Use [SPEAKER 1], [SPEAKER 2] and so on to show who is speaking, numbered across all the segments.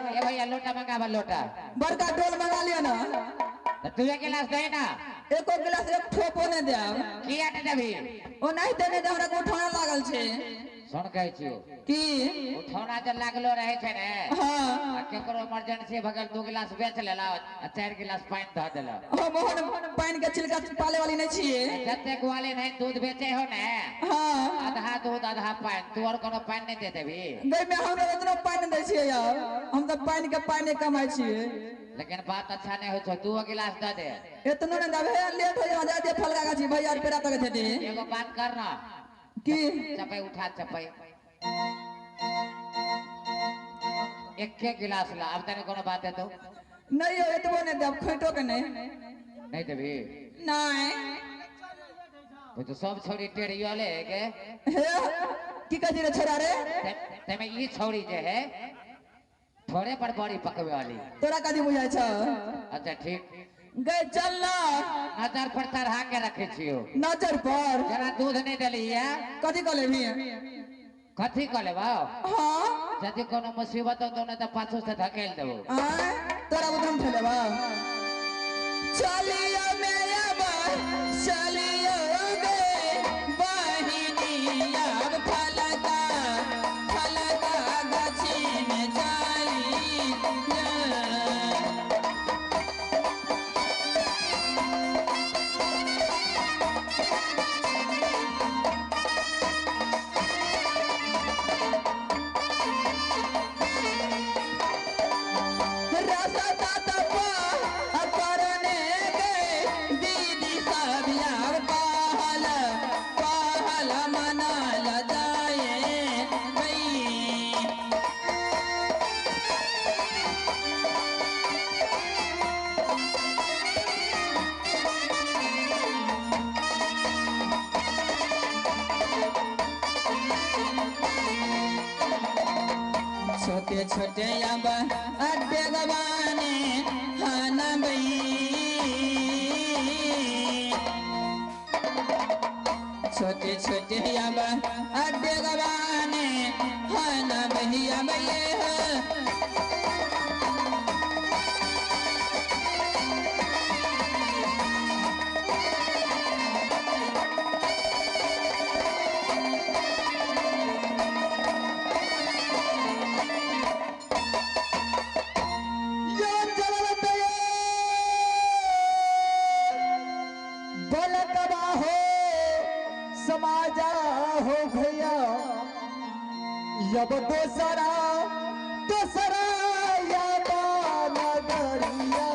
[SPEAKER 1] लोटा
[SPEAKER 2] बड़का डोल मंगा लिया ना
[SPEAKER 1] तू एक गिलास दे ना
[SPEAKER 2] एको गिलास एक ठोपो ने दे
[SPEAKER 1] किया दे देबी
[SPEAKER 2] ओ नहीं देने दे हमरा को उठाना लागल छे
[SPEAKER 1] सुन कहै छियो
[SPEAKER 2] की
[SPEAKER 1] उठाना जे लागलो रहे छे ने
[SPEAKER 2] हां
[SPEAKER 1] केकरो इमरजेंसी भगल 2 गिलास बेच लेला आ 4 गिलास पानी ध देला
[SPEAKER 2] ओ मोहन पानी के छिलका पाले वाली नहीं छिए
[SPEAKER 1] जते वाले नहीं दूध बेचे हो ने
[SPEAKER 2] हां
[SPEAKER 1] आधा दूध आधा पानी तू और कोनो पानी नहीं दे देबी
[SPEAKER 2] गई में हम इतना पानी दे छिए यार हम तो पानी के पानी कमाई छिए
[SPEAKER 1] लेकिन बात अच्छा नहीं हो छ 2 गिलास दे दे
[SPEAKER 2] इतना न दबे लेट हो जा दे फलका गाछी भैया पेरा तक दे
[SPEAKER 1] एगो बात कर ना
[SPEAKER 2] की
[SPEAKER 1] चपई उठा चपई एक गिलास ला अब तने कोनो बात है तो
[SPEAKER 2] नहीं हो एतबो ने दब खैटो के
[SPEAKER 1] नहीं देबी
[SPEAKER 2] नहीं
[SPEAKER 1] वो तो सब छोड़ी टेढ़ियो ले के
[SPEAKER 2] की कजी रे छोरा रे
[SPEAKER 1] ते में ई छोड़ी जे है थोड़े पर बड़ी पकवे वाली
[SPEAKER 2] तोरा कदी बुझाय छ
[SPEAKER 1] अच्छा ठीक
[SPEAKER 2] गए चल ना
[SPEAKER 1] नजर पर चढ़ा के रखे छियो
[SPEAKER 2] नजर पर
[SPEAKER 1] जरा दूध नहीं डली है
[SPEAKER 2] कथी कले भी
[SPEAKER 1] कथी कले बा
[SPEAKER 2] हां
[SPEAKER 1] यदि कोनो मुसीबत हो तो न त पाछू से धकेल देबो
[SPEAKER 2] तोरा उधम ठेले बा चलियो मेरा बा चलियो गे बहिनी अब फलका गाछी में जाई छोटे छोटे अब अड्डे गवाने खाना बई छोटे छोटे अब अड्डे गवाने खाना बहिया बई समाजा हो भैया अब दोसरा या नगरिया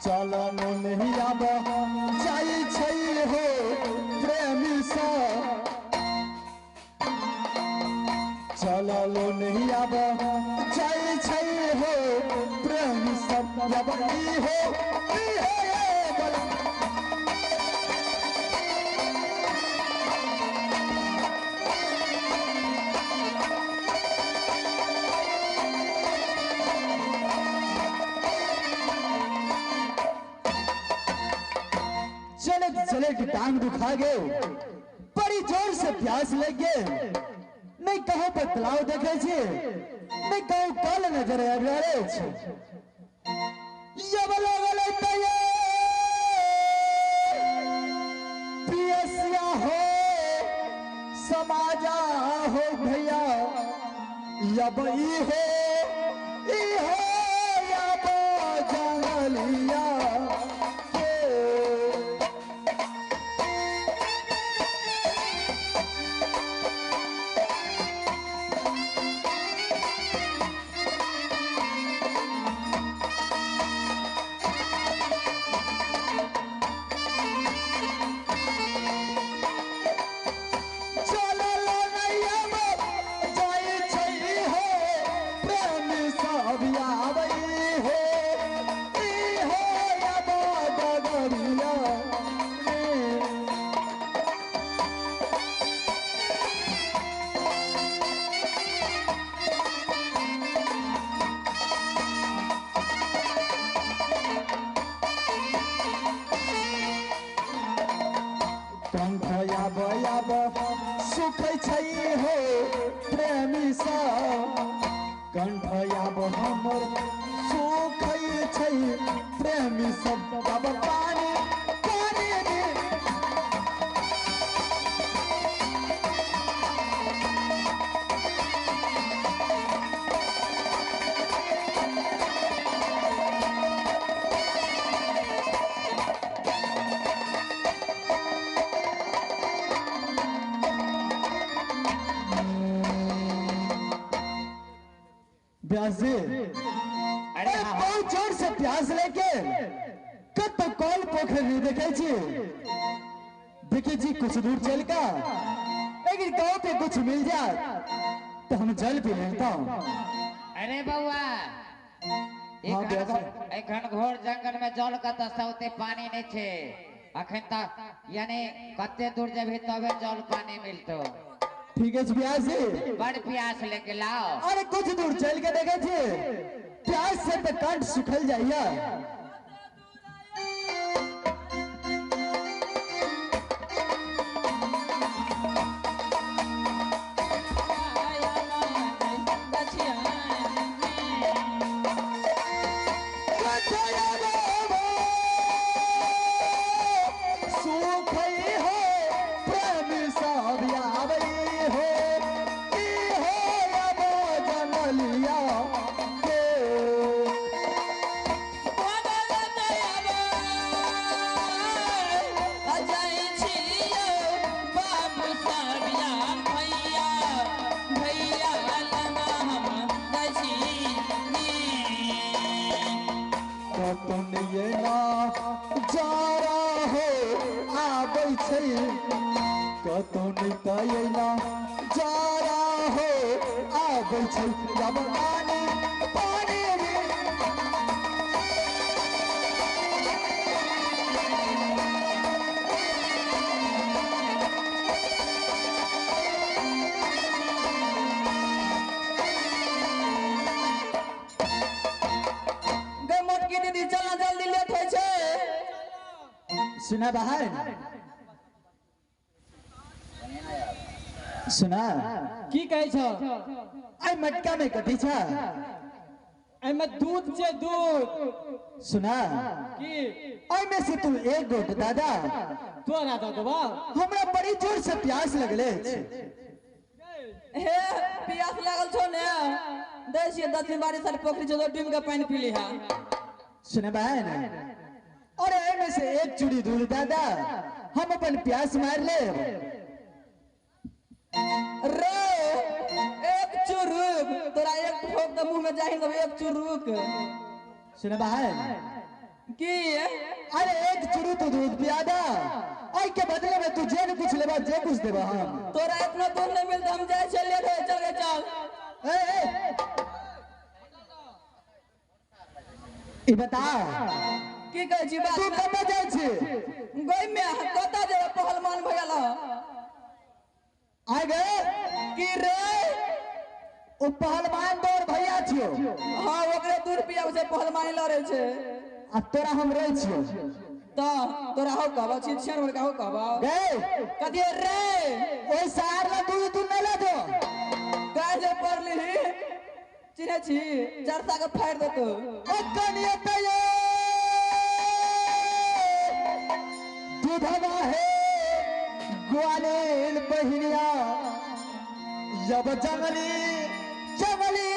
[SPEAKER 2] चलन नहीं अब जाई छै हो प्रेमी सा चलन नहीं अब जाई छै हो प्रेमी सब अब ई हो चले की टांग दुखा गए बड़ी जोर से प्यास लग गए नहीं कहो पर तालाब देखे छे नहीं कहो कल नजर आवे छे ये वाला तये पियसिया हो समाजा हो भैया यब ई हो यब जंगलिया के सुखै छै हो प्रेमी सा कंठयाब हमर सुखै छै प्रेमी सब अब पानी पानी प्यास अरे बहुत जोर से प्यास लेके कब तक कॉल पोखर नहीं देखे जी देखिए जी कुछ दूर चल का अगर गाँव पे कुछ मिल जाए तो हम जल पी लेता हूँ।
[SPEAKER 1] अरे बउआ एक घनघोर जंगल में जल का दस्तावते पानी नहीं छे अखन तक यानी कते दूर जब तबे जल पानी मिलतो।
[SPEAKER 2] ठीक है प्यास
[SPEAKER 1] बड़ प्यास लेके लाओ।
[SPEAKER 2] अरे कुछ दूर चल के देखे थे प्यास से तो कंठ सुखल जाइए। सुना बहन सुना
[SPEAKER 3] की कहै छ
[SPEAKER 2] आई मटका में कथी छ
[SPEAKER 3] एमे दूध छै दूध।
[SPEAKER 2] सुना
[SPEAKER 3] की
[SPEAKER 2] आई में से तू एक घोट दादा
[SPEAKER 3] तोरा दो देबा
[SPEAKER 2] हमरा बड़ी जोर से प्यास लगले
[SPEAKER 3] हे प्यास लागल छो ने दै छियै दक्षिण बाड़ी साइड पोखरी छै डिम के पानी पी लीहा।
[SPEAKER 2] सुना बहन और में से एक चूड़ी दूध दादा हम अपन प्यास मार ले
[SPEAKER 3] रे एक चुरुक तोरा एक ठोक के मुंह में जाहि एक चुरुक।
[SPEAKER 2] सुना बहन
[SPEAKER 3] की
[SPEAKER 2] अरे एक चुरू तू दूध पिया दा आई के बदले में तू जे कुछ लेबा जे कुछ देबा हम
[SPEAKER 3] तोरा इतना दूध नहीं मिलता हम जाए चल ले चल के चल।
[SPEAKER 2] ई बता
[SPEAKER 3] की कहै छी बात
[SPEAKER 2] तू कब जाय छी
[SPEAKER 3] गई में कता जे पहलवान भइल
[SPEAKER 2] आ गए
[SPEAKER 3] की रे
[SPEAKER 2] ओ पहलवान तोर भैया छियो।
[SPEAKER 3] हां ओकरे दूर पिया से पहलवान लड़े छै
[SPEAKER 2] आ तोरा हम रह छियो
[SPEAKER 3] त तोरा हो कहबा छी छन और का हो कहबा
[SPEAKER 2] गए
[SPEAKER 3] कथि रे
[SPEAKER 2] ओइ सार ला दूध तू न ले दो
[SPEAKER 3] गाय जे पड़ली चिने छी जरता के फाड़ दे तो
[SPEAKER 2] ओ कनिया पे दूधवा है ग्वालिन बहनिया जब जंगली जंगली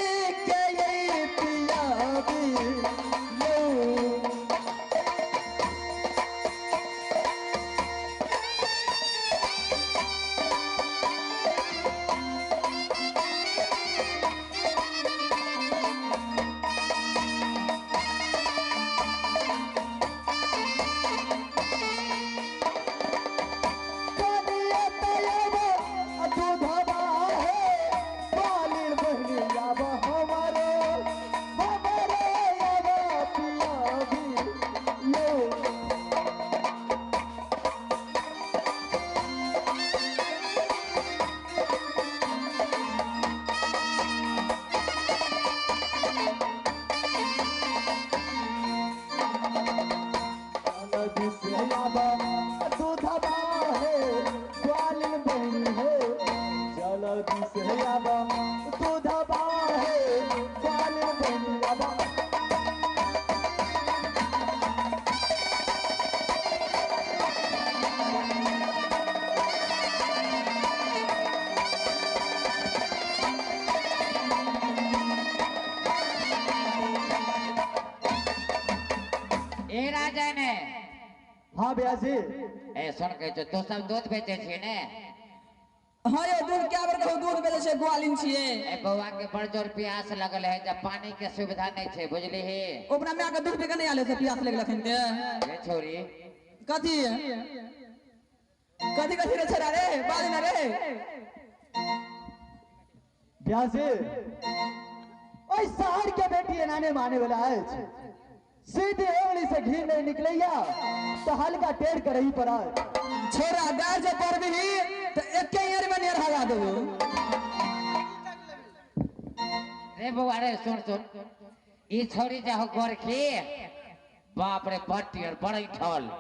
[SPEAKER 2] के ये पिया भी लो।
[SPEAKER 1] ए राजा ने
[SPEAKER 2] हाँ भैया जी
[SPEAKER 1] ए सुन के तो सब दूध बेचे छे ने।
[SPEAKER 3] हाँ ये दूध क्या बार कहू दूध बेचे छे ग्वालिन छिए।
[SPEAKER 1] ए बउआ के बड़ जोर प्यास लगल है, जब पानी के सुविधा नहीं छे बुझली ही।
[SPEAKER 3] ओकरा में आके दूध पे के नहीं आले से प्यास लगल खन के।
[SPEAKER 1] ए छोरी
[SPEAKER 3] कथी कथी कथी रे छरा रे बाजी ना रे।
[SPEAKER 2] भैया जी ओए शहर के बेटी नाने माने वाला है सीधे ओली से घी नहीं निकलैया तो हल्का टेढ़ कर ही पड़ा।
[SPEAKER 3] छोरा गाय जे पर भी तो एक के ईयर में नेर हगा देबो।
[SPEAKER 1] रे बउआ रे सुन सुन, ई छोरी जा हो गोरखी बाप रे बट्टी और बड़ी ठल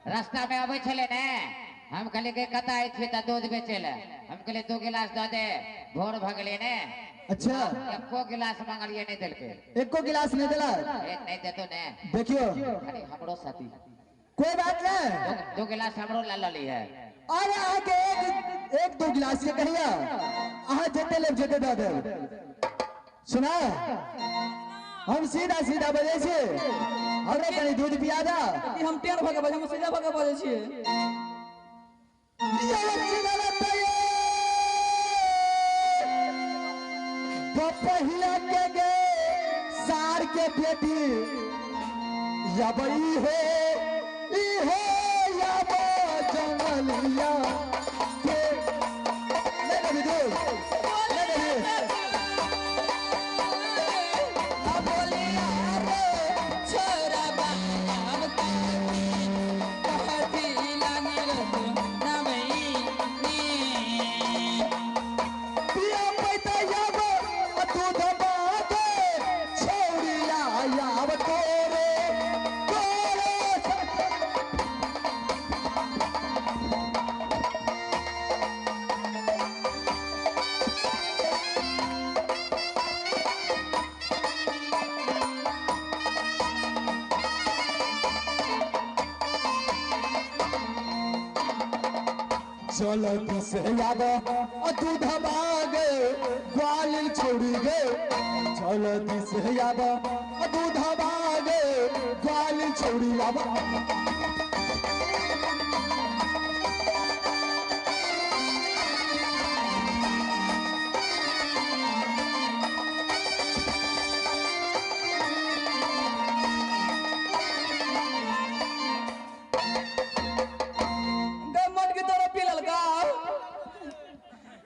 [SPEAKER 1] रास्ता में आवे छले ने। हम कहले के कता आई थी त दूध बेचेले, हम कहले 2 गिलास दे दे, भोर भगले ने।
[SPEAKER 2] अच्छा
[SPEAKER 1] एको गिलास मांगलिए नहीं दिल के,
[SPEAKER 2] एको गिलास नहीं दिला।
[SPEAKER 1] ए नहीं देतो ने।
[SPEAKER 2] देखियो
[SPEAKER 1] अरे हमरो साथी
[SPEAKER 2] कोई बात नहीं,
[SPEAKER 1] 2 गिलास हमरो ला लली है।
[SPEAKER 2] अरे आके एक दो गिलास के कहिया आहा जते ले जते दे दे। सुना हम सीधा सीधा बजे छे हमरे कनी दूध पिया दा।
[SPEAKER 3] कि हम टेर भगे बजे हम सीधा भगे बजे छिए।
[SPEAKER 2] पहिला के गे सार के बेटी रबई हो ई हो या बो जंगलिया के ले ले दूध ले ले
[SPEAKER 3] आ बोलिया रे छोरा बा हम कहती लानी रे ना भई
[SPEAKER 2] पिया पैता याब दूध बागे छोड़िया याब तोरे तोरे चलती से याद दूध बागे ग्वालिन छोड़ी गे। चलती से याद दूध बागे ग्वालिन छोड़ी याद।
[SPEAKER 3] गे मन की तरह पी ललका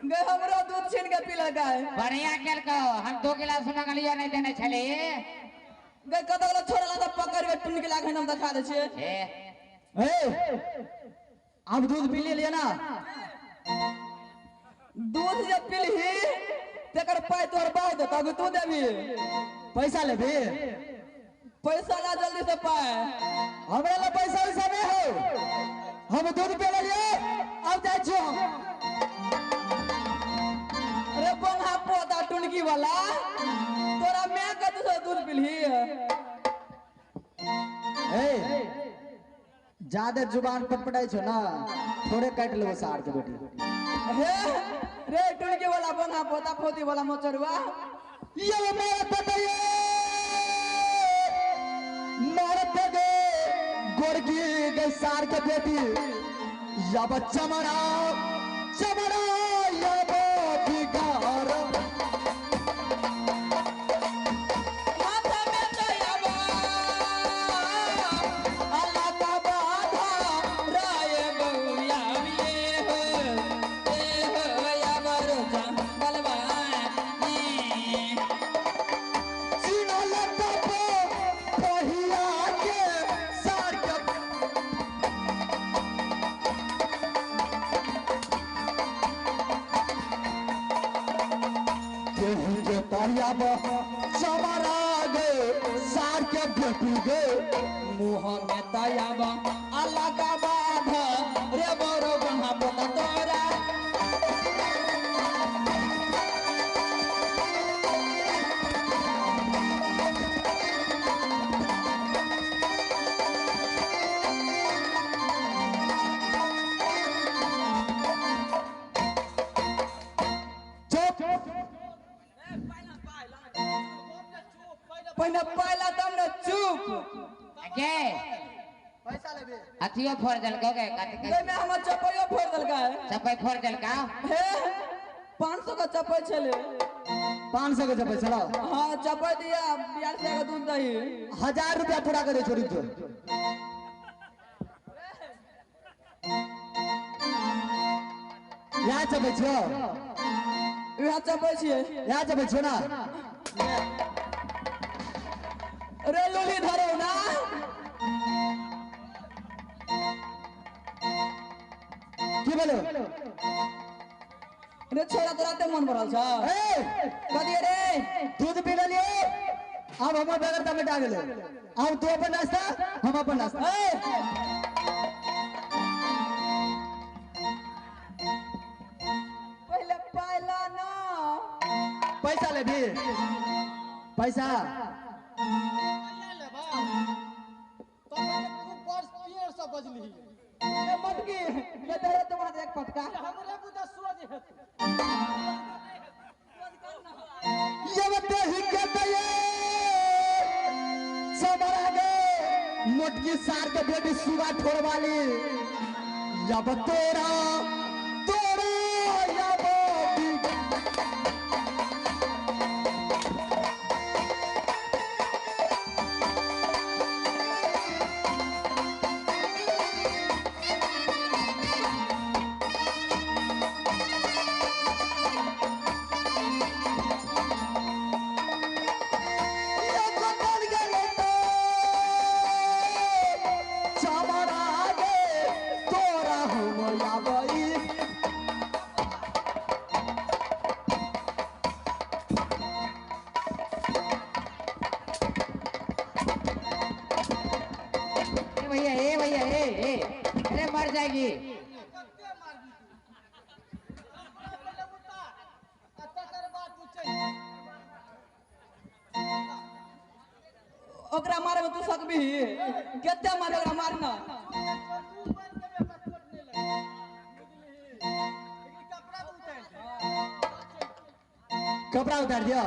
[SPEAKER 3] गे हमरा दूध छीन के पी ललका
[SPEAKER 1] बढ़िया केल कहो, हम 2 गिलास मांगलिए नहीं देने छले।
[SPEAKER 3] गे कतला छोड़ला त पकड़ के टुन के लाखे हम दिखा दे छिए।
[SPEAKER 1] ए
[SPEAKER 2] अब दूध पी लिया ना।
[SPEAKER 3] दूध जब पीलही तेकर पाई तोर बाव दे तब तू देबी।
[SPEAKER 2] पैसा ले भी
[SPEAKER 3] पैसा ला जल्दी से पाए।
[SPEAKER 2] हमरा ला पैसा वैसा नहीं हो, हम दूध पी लिया अब जाए छो।
[SPEAKER 3] अरे बंगा पोता टुनकी वाला तोरा मैं के दूध पीलही।
[SPEAKER 2] ज्यादा जुबान पटपटाई छो ना थोड़े काट लो सार के बेटी
[SPEAKER 3] हे रे टुनके वाला बना पोता पोती वाला मोचरुआ
[SPEAKER 2] ये मेरा पतये मारत गे गोरकी गई सार के बेटी या बच्चा मरा चमड़ा या भिखार
[SPEAKER 3] माथा में दयावा अल्लाह का बाधा राय बउया ये हो या बरोजा बलवानी
[SPEAKER 2] सीना लगा पे पहिया के सार के केहू के तरियाब चमड़ा गे सार के बेटी गे
[SPEAKER 3] मुँह में दयावा अल्लाह का बाधा रे बरो बना पोता तोरा
[SPEAKER 2] चुप
[SPEAKER 3] पहले पहला तब न चुप
[SPEAKER 1] के
[SPEAKER 2] पैसा लेबे
[SPEAKER 1] अथियो फोड़ दल गए
[SPEAKER 3] गई में हमर चपैयो फोड़ देलका है
[SPEAKER 1] सब फोड़ दल का
[SPEAKER 3] हे 500 का चपै छले
[SPEAKER 2] 500 के जब चलो
[SPEAKER 3] हाँ चपै दिया 42 का दूध दही
[SPEAKER 2] 1000 रुपया पूरा करे छोड़ी तो यहाँ चबे छो
[SPEAKER 3] यहाँ चपै छियै
[SPEAKER 2] यहाँ चबे छो ना
[SPEAKER 3] रे लूली धरो ना
[SPEAKER 2] की बोलो
[SPEAKER 3] रे छोरा तोरा ते मन भरल छ
[SPEAKER 2] ए
[SPEAKER 3] कदिए रे
[SPEAKER 2] दूध पी लियो अब हम बगैर तमे डाल ले अब तू अपन नाश्ता हम अपन नाश्ता
[SPEAKER 3] ए पहले पाइला ना
[SPEAKER 2] पैसा ले भी पैसा
[SPEAKER 3] ए मटकी ये तेरे तुम्हारे एक पटका
[SPEAKER 2] ये बते ही कहते ये समरा गे मोटकी सार के बेटी सुगा ठोर वाली जब तोरा तोरा जब
[SPEAKER 1] भैया अरे मर जाएगी
[SPEAKER 3] ओकरा मारे में तू सकबी केते मारे ओकरा मारना
[SPEAKER 2] कपड़ा उतार दिया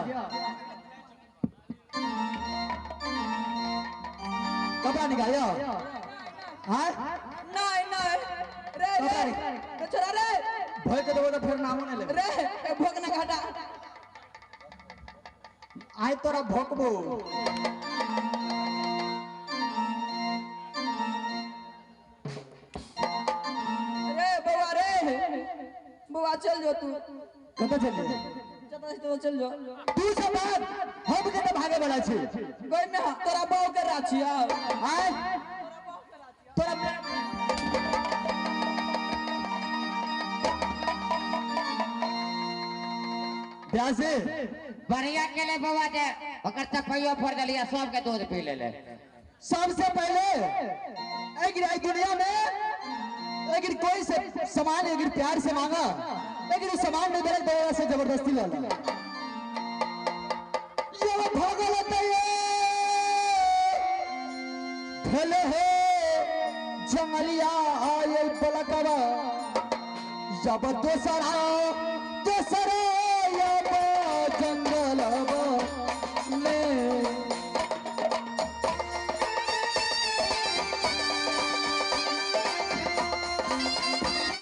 [SPEAKER 2] कपड़ा निकालियो हाँ
[SPEAKER 3] नहीं नहीं रे रे रे छोरा रे
[SPEAKER 2] भय के देबो तो फिर नामो नहीं ले
[SPEAKER 3] रे ए भोग ना घाटा
[SPEAKER 2] आय तोरा भोकबो
[SPEAKER 3] रे बउआ चल जो तू
[SPEAKER 2] कत चल
[SPEAKER 3] तो चल जो
[SPEAKER 2] तू सब बात हम के भागे वाला छी
[SPEAKER 3] गई में तोरा बाऊ के राछी
[SPEAKER 2] आय तोरा ब्यासे
[SPEAKER 1] बढ़िया के ले बाबा जे ओकर चपैयो फोड़ दलिया सब के दूध पी ले
[SPEAKER 2] सबसे पहले एक दुनिया में लेकिन कोई से सामान अगर प्यार से मांगा लेकिन वो सामान नहीं मिले तो से जबरदस्ती ला ये वो भोगल होता है ठेले है जंगलिया आए बलकवा जब दोसरा